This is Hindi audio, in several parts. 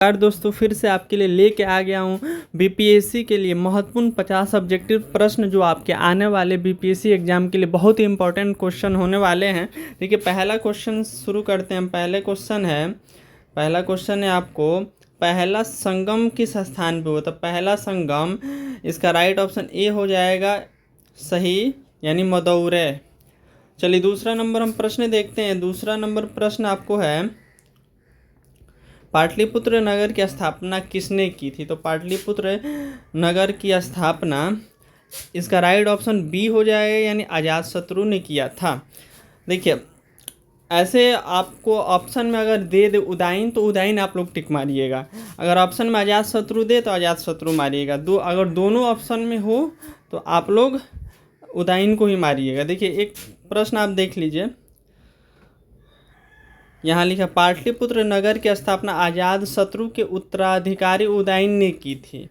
यार दोस्तों, फिर से आपके लिए लेके आ गया हूँ बीपीएससी के लिए महत्वपूर्ण 50 ऑब्जेक्टिव प्रश्न जो आपके आने वाले बीपीएससी एग्जाम के लिए बहुत ही इंपॉर्टेंट क्वेश्चन होने वाले हैं। देखिए, पहला क्वेश्चन शुरू करते हैं। पहला क्वेश्चन है आपको, पहला संगम किस स्थान पे हुआ था? पहला संगम, इसका राइट ऑप्शन ए हो जाएगा सही, यानी मदौरे। चलिए दूसरा नंबर हम प्रश्न देखते हैं। दूसरा नंबर प्रश्न आपको है, पाटलिपुत्र नगर की स्थापना किसने की थी? तो पाटलिपुत्र नगर की स्थापना, इसका राइट ऑप्शन बी हो जाएगा, यानी अजातशत्रु ने किया था। देखिए, ऐसे आपको ऑप्शन में अगर दे उदयन तो उदयन आप लोग टिक मारिएगा, अगर ऑप्शन में अजातशत्रु दे तो अजातशत्रु मारिएगा। अगर दोनों ऑप्शन में हो तो आप लोग उदयन को ही मारिएगा। देखिए, एक प्रश्न आप देख लीजिए, यहाँ लिखा, पाटलिपुत्र नगर की स्थापना अजातशत्रु के उत्तराधिकारी उदयन ने की थी।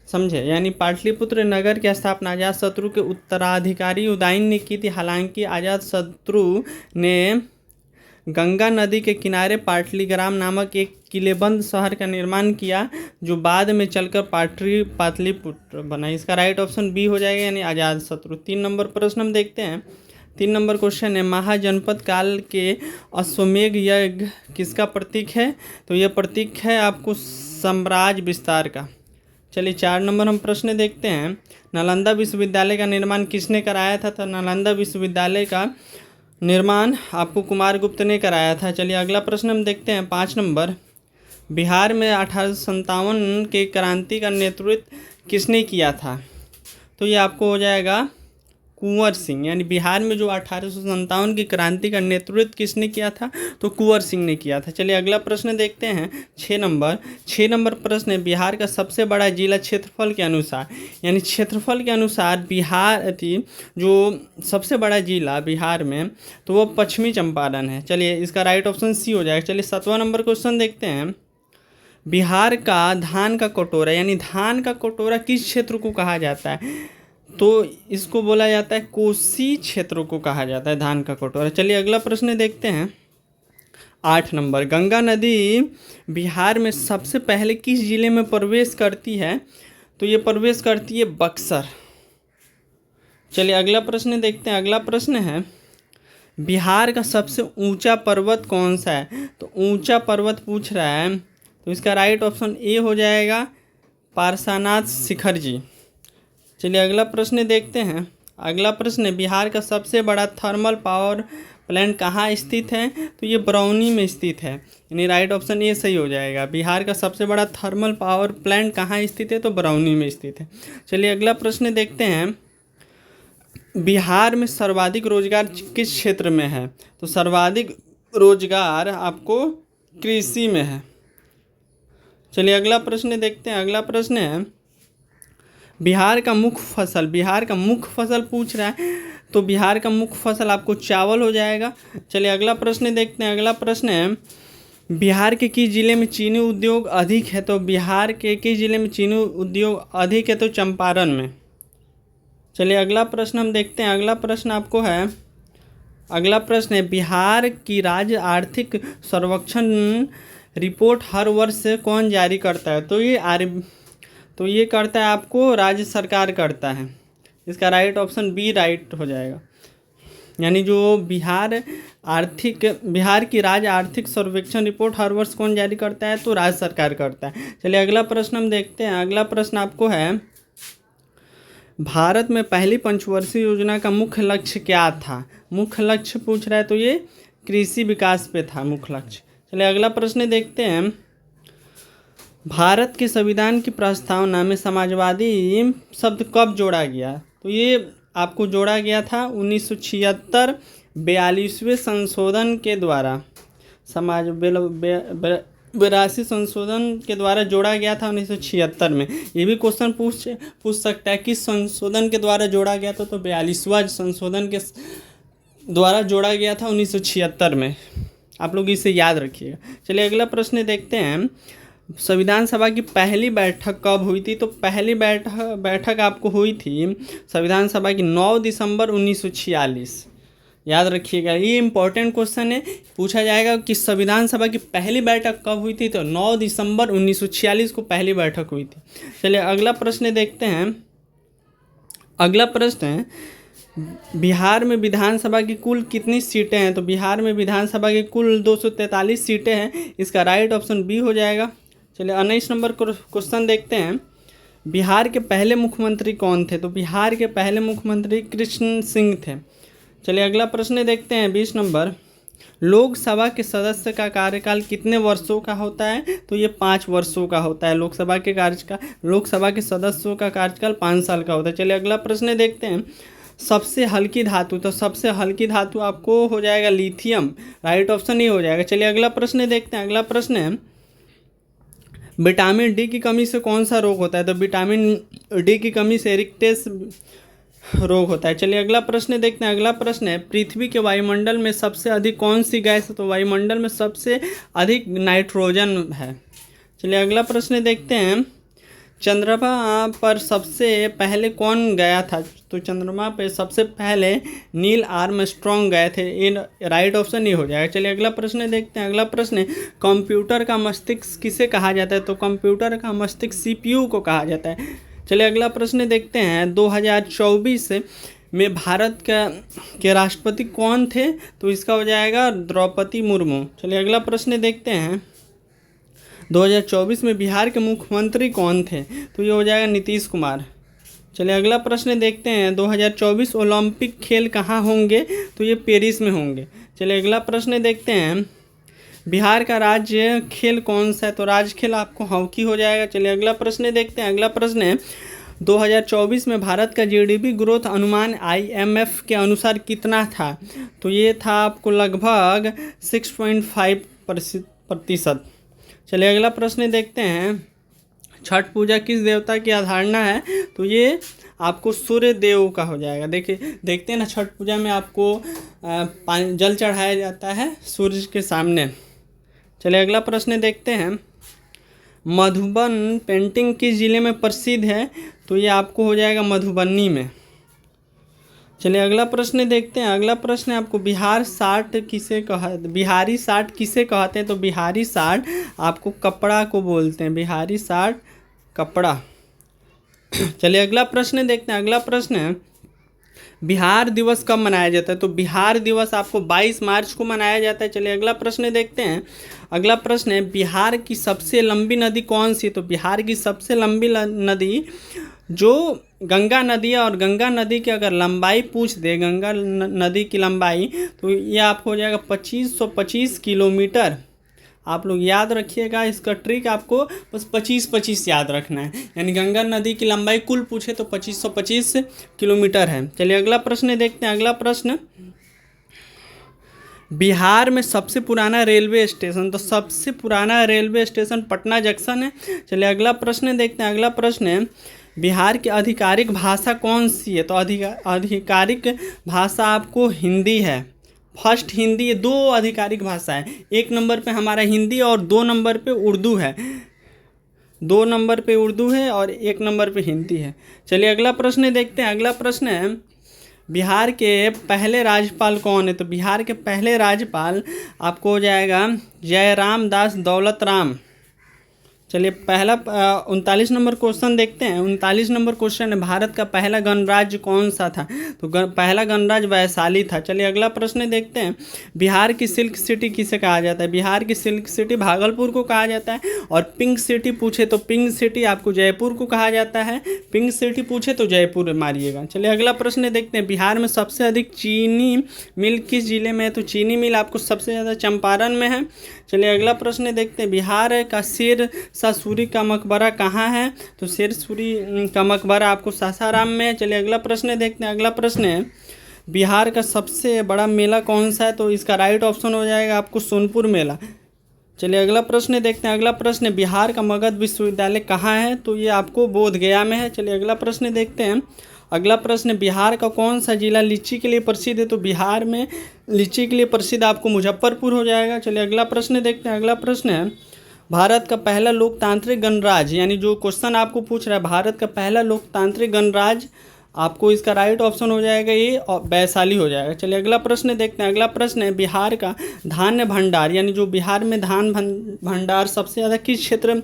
समझे? यानी पाटलिपुत्र नगर की स्थापना अजातशत्रु के उत्तराधिकारी उदयन ने की थी। हालांकि अजातशत्रु ने गंगा नदी के किनारे पाटलिग्राम नामक एक किलेबंद शहर का निर्माण किया, जो बाद में चलकर पाटलिपुत्र बना। इसका राइट ऑप्शन बी हो जाएगा, यानी अजातशत्रु। 3 नंबर प्रश्न हम देखते हैं। 3 नंबर क्वेश्चन है, महाजनपद काल के अश्वमेध यज्ञ किसका प्रतीक है? तो यह प्रतीक है आपको साम्राज्य विस्तार का। चलिए 4 नंबर हम प्रश्न देखते हैं। नालंदा विश्वविद्यालय का निर्माण किसने कराया था? तो नालंदा विश्वविद्यालय का निर्माण आपको कुमारगुप्त ने कराया था। चलिए अगला प्रश्न हम देखते हैं। 5 नंबर, बिहार में 1857 के क्रांति का नेतृत्व किसने किया था? तो ये आपको हो जाएगा कुंवर सिंह। यानी बिहार में जो 1857 की क्रांति का नेतृत्व किसने किया था? तो कुंवर सिंह ने किया था। चलिए अगला प्रश्न देखते हैं। 6 नंबर प्रश्न है, बिहार का सबसे बड़ा जिला क्षेत्रफल के अनुसार, यानी क्षेत्रफल के अनुसार बिहार थी जो सबसे बड़ा जिला बिहार में, तो वो पश्चिमी चंपारण है। चलिए इसका राइट ऑप्शन सी हो जाएगा। चलिए 7वां नंबर क्वेश्चन देखते हैं। बिहार का धान का कटोरा, यानी धान का कटोरा किस क्षेत्र को कहा जाता है? तो इसको बोला जाता है कोसी क्षेत्र को कहा जाता है धान का कटोरा। चलिए अगला प्रश्न देखते हैं। 8 नंबर, गंगा नदी बिहार में सबसे पहले किस जिले में प्रवेश करती है? तो ये प्रवेश करती है बक्सर। चलिए अगला प्रश्न देखते हैं। अगला प्रश्न है, बिहार का सबसे ऊंचा पर्वत कौन सा है? तो ऊंचा पर्वत पूछ रहा है, तो इसका राइट ऑप्शन ए हो जाएगा पार्श्वनाथ शिखर जी। चलिए अगला प्रश्न देखते हैं। अगला प्रश्न है, बिहार का सबसे बड़ा थर्मल पावर प्लांट कहाँ स्थित है? तो ये बरौनी में स्थित है, यानी राइट ऑप्शन ए सही हो जाएगा। बिहार का सबसे बड़ा थर्मल पावर प्लांट कहाँ स्थित है? तो बरौनी में स्थित है। चलिए अगला प्रश्न देखते हैं। बिहार में सर्वाधिक रोजगार किस क्षेत्र में है? तो सर्वाधिक रोजगार आपको कृषि में है। चलिए अगला प्रश्न देखते हैं। अगला प्रश्न है, बिहार का मुख्य फसल पूछ रहा है, तो बिहार का मुख्य फसल आपको चावल हो जाएगा। चलिए अगला प्रश्न देखते हैं। अगला प्रश्न है, बिहार के किस जिले में चीनी उद्योग अधिक है? तो बिहार के किस जिले में चीनी उद्योग अधिक है? तो चंपारण में। चलिए अगला प्रश्न हम देखते हैं। अगला प्रश्न आपको है, अगला प्रश्न है, बिहार की राज्य आर्थिक सर्वेक्षण रिपोर्ट हर वर्ष कौन जारी करता है? तो ये करता है आपको राज्य सरकार करता है। इसका राइट ऑप्शन बी राइट हो जाएगा। यानी जो बिहार की राज्य आर्थिक सर्वेक्षण रिपोर्ट हर वर्ष कौन जारी करता है? तो राज्य सरकार करता है। चलिए अगला प्रश्न हम देखते हैं। अगला प्रश्न आपको है, भारत में पहली पंचवर्षीय योजना का मुख्य लक्ष्य क्या था? मुख्य लक्ष्य पूछ रहा है, तो ये कृषि विकास पे था मुख्य लक्ष्य। चलिए अगला प्रश्न देखते हैं। भारत के संविधान की प्रस्तावना में समाजवादी शब्द कब जोड़ा गया? तो ये आपको जोड़ा गया था 1976 42वें संशोधन के द्वारा। 82 संशोधन के द्वारा जोड़ा गया था 1976 में। ये भी क्वेश्चन पूछ सकता है किस संशोधन के द्वारा जोड़ा गया था? तो 42वां संशोधन के द्वारा जोड़ा गया था 1976 में। आप लोग इसे याद रखिएगा। चलिए अगला प्रश्न देखते हैं। संविधान सभा की पहली बैठक कब हुई थी? तो पहली बैठक आपको हुई थी संविधान सभा की 9 दिसंबर 1946। याद रखिएगा, ये इंपॉर्टेंट क्वेश्चन है। पूछा जाएगा कि संविधान सभा की पहली बैठक कब हुई थी, तो 9 दिसंबर 1946 को पहली बैठक हुई थी। चलिए अगला प्रश्न देखते हैं। अगला प्रश्न है, बिहार में विधानसभा की कुल कितनी सीटें हैं? तो बिहार में विधानसभा की कुल 243 सीटें हैं। इसका राइट ऑप्शन बी हो जाएगा। चलिए 19 नंबर क्वेश्चन देखते हैं। बिहार के पहले मुख्यमंत्री कौन थे? तो बिहार के पहले मुख्यमंत्री कृष्ण सिंह थे। चलिए अगला प्रश्न देखते हैं 20 नंबर। लोकसभा के सदस्य का कार्यकाल कितने वर्षों का होता है? तो ये 5 वर्षों का होता है। लोकसभा के सदस्यों का कार्यकाल 5 साल का होता है। चलिए अगला प्रश्न देखते हैं। सबसे हल्की धातु, तो सबसे हल्की धातु आपको हो जाएगा लिथियम, राइट ऑप्शन ही हो जाएगा। चलिए अगला प्रश्न देखते हैं। अगला प्रश्न है, विटामिन डी की कमी से कौन सा रोग होता है? तो विटामिन डी की कमी से रिक्टेस रोग होता है। चलिए अगला प्रश्न देखते हैं। अगला प्रश्न है, पृथ्वी के वायुमंडल में सबसे अधिक कौन सी गैस है? तो वायुमंडल में सबसे अधिक नाइट्रोजन है। चलिए अगला प्रश्न देखते हैं। चंद्रमा पर सबसे पहले कौन गया था? तो चंद्रमा पर सबसे पहले नील आर्मस्ट्रॉन्ग गए थे। ये राइट ऑप्शन ही हो जाएगा। चलिए अगला प्रश्न देखते हैं। अगला प्रश्न है, कंप्यूटर का मस्तिष्क किसे कहा जाता है? तो कंप्यूटर का मस्तिष्क सीपीयू को कहा जाता है। चलिए अगला प्रश्न देखते हैं। 2024 में भारत के राष्ट्रपति कौन थे? तो इसका हो जाएगा द्रौपदी मुर्मू। चलिए अगला प्रश्न देखते हैं। 2024 में बिहार के मुख्यमंत्री कौन थे? तो ये हो जाएगा नीतीश कुमार। चलिए अगला प्रश्न देखते हैं। 2024 ओलंपिक खेल कहाँ होंगे? तो ये पेरिस में होंगे। चलिए अगला प्रश्न देखते हैं। बिहार का राज्य खेल कौन सा है? तो राज्य खेल आपको हॉकी हो जाएगा। चलिए अगला प्रश्न देखते हैं। अगला प्रश्न है, 2024 में भारत का जीडीपी ग्रोथ अनुमान IMF के अनुसार कितना था? तो ये था आपको लगभग 6.5%। चलिए अगला प्रश्न देखते हैं। छठ पूजा किस देवता की अवधारणा है? तो ये आपको सूर्य देव का हो जाएगा। देखिए देखते हैं ना, छठ पूजा में आपको जल चढ़ाया जाता है सूर्य के सामने। चलिए अगला प्रश्न देखते हैं। मधुबन पेंटिंग किस जिले में प्रसिद्ध है? तो ये आपको हो जाएगा मधुबनी में। चलिए अगला प्रश्न देखते हैं। अगला प्रश्न है आपको, बिहारी साठ किसे कहते हैं? तो बिहारी साठ आपको कपड़ा को बोलते हैं। बिहारी साठ कपड़ा। चलिए अगला प्रश्न देखते हैं। अगला प्रश्न है, बिहार दिवस कब मनाया जाता है? तो बिहार दिवस आपको 22 मार्च को मनाया जाता है। चलिए अगला प्रश्न देखते हैं। अगला प्रश्न है, बिहार की सबसे लंबी नदी कौन सी? तो बिहार की सबसे लंबी नदी जो गंगा नदी है, और गंगा नदी की अगर लंबाई पूछ दे, गंगा नदी की लंबाई, तो ये आपको हो जाएगा 2525 किलोमीटर। आप लोग याद रखिएगा, इसका ट्रिक आपको बस 25-25 याद रखना है। यानी गंगा नदी की लंबाई कुल पूछे तो 2525 किलोमीटर है। चलिए अगला प्रश्न देखते हैं। अगला प्रश्न, बिहार में सबसे पुराना रेलवे स्टेशन? तो सबसे पुराना रेलवे स्टेशन पटना जंक्शन है। चलिए अगला प्रश्न देखते हैं। अगला प्रश्न है, बिहार की आधिकारिक भाषा कौन सी है? तो आधिकारिक भाषा आपको हिंदी है। फर्स्ट हिंदी, ये 2 आधिकारिक भाषा है। 1 नंबर पे हमारा हिंदी और 2 नंबर पे उर्दू है। 2 नंबर पे उर्दू है और 1 नंबर पे हिंदी है। चलिए अगला प्रश्न देखते हैं। अगला प्रश्न है, बिहार के पहले राज्यपाल कौन है? तो बिहार के पहले राज्यपाल आपको हो जाएगा जयराम दास दौलत राम। चलिए पहला 39 नंबर क्वेश्चन देखते हैं। 39 नंबर क्वेश्चन है, भारत का पहला गणराज्य कौन सा था? तो पहला गणराज्य वैशाली था। चलिए अगला प्रश्न देखते हैं। बिहार की सिल्क सिटी किसे कहा जाता है? बिहार की सिल्क सिटी भागलपुर को कहा जाता है। और पिंक सिटी पूछे तो पिंक सिटी आपको जयपुर को कहा जाता है। पिंक सिटी पूछे तो जयपुर मारिएगा। चलिए अगला प्रश्न देखते हैं। बिहार में सबसे अधिक चीनी मिल किस जिले में है? तो चीनी मिल आपको सबसे ज़्यादा चंपारण में है। चलिए अगला प्रश्न देखते हैं। बिहार का शेर शाह सूरी का मकबरा कहाँ है? तो शेर सूरी का मकबरा आपको सासाराम में है। चलिए अगला प्रश्न देखते हैं। अगला प्रश्न है, बिहार का सबसे बड़ा मेला कौन सा है? तो इसका राइट ऑप्शन हो जाएगा आपको सोनपुर मेला। चलिए अगला प्रश्न देखते हैं। अगला प्रश्न, बिहार का मगध विश्वविद्यालय कहाँ है? तो ये आपको बोधगया में है। चलिए अगला प्रश्न देखते हैं। अगला प्रश्न, बिहार का कौन सा जिला लीची के लिए प्रसिद्ध है? तो बिहार में लीची के लिए प्रसिद्ध आपको मुजफ्फरपुर हो जाएगा। चलिए अगला प्रश्न देखते हैं। अगला प्रश्न है, भारत का पहला लोकतांत्रिक गणराज्य, यानी जो क्वेश्चन आपको पूछ रहा है, भारत का पहला लोकतांत्रिक गणराज्य आपको इसका राइट ऑप्शन हो जाएगा ये और वैशाली हो जाएगा। चलिए अगला प्रश्न देखते हैं। अगला प्रश्न है बिहार का धान्य भंडार, यानी जो बिहार में धान भंडार सबसे ज़्यादा किस क्षेत्र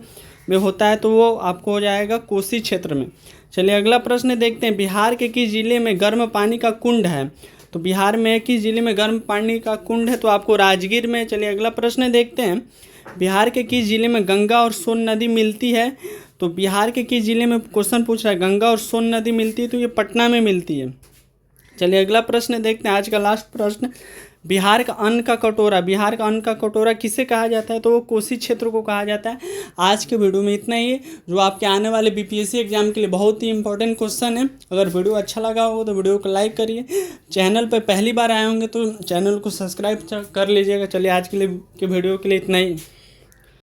में होता है, तो वो आपको हो जाएगा कोसी क्षेत्र में। चलिए अगला प्रश्न देखते हैं। बिहार के किस जिले में गर्म पानी का कुंड है, तो बिहार में किस जिले में गर्म पानी का कुंड है, तो आपको राजगीर में। चलिए अगला प्रश्न देखते हैं। बिहार के किस जिले में गंगा और सोन नदी मिलती है, तो बिहार के किस जिले में क्वेश्चन पूछ रहा है गंगा और सोन नदी मिलती है, तो ये पटना में मिलती है। चलिए अगला प्रश्न देखते हैं, आज का लास्ट प्रश्न। बिहार का अन्न का कटोरा, बिहार का अन्न का कटोरा किसे कहा जाता है, तो वो कोसी क्षेत्र को कहा जाता है। आज के वीडियो में इतना ही है, जो आपके आने वाले बीपीएससी एग्जाम के लिए बहुत ही इंपॉर्टेंट क्वेश्चन है। अगर वीडियो अच्छा लगा हो तो वीडियो को लाइक करिए, चैनल पर पहली बार आए होंगे तो चैनल को सब्सक्राइब कर लीजिएगा। चलिए आज के लिए वीडियो के लिए इतना ही।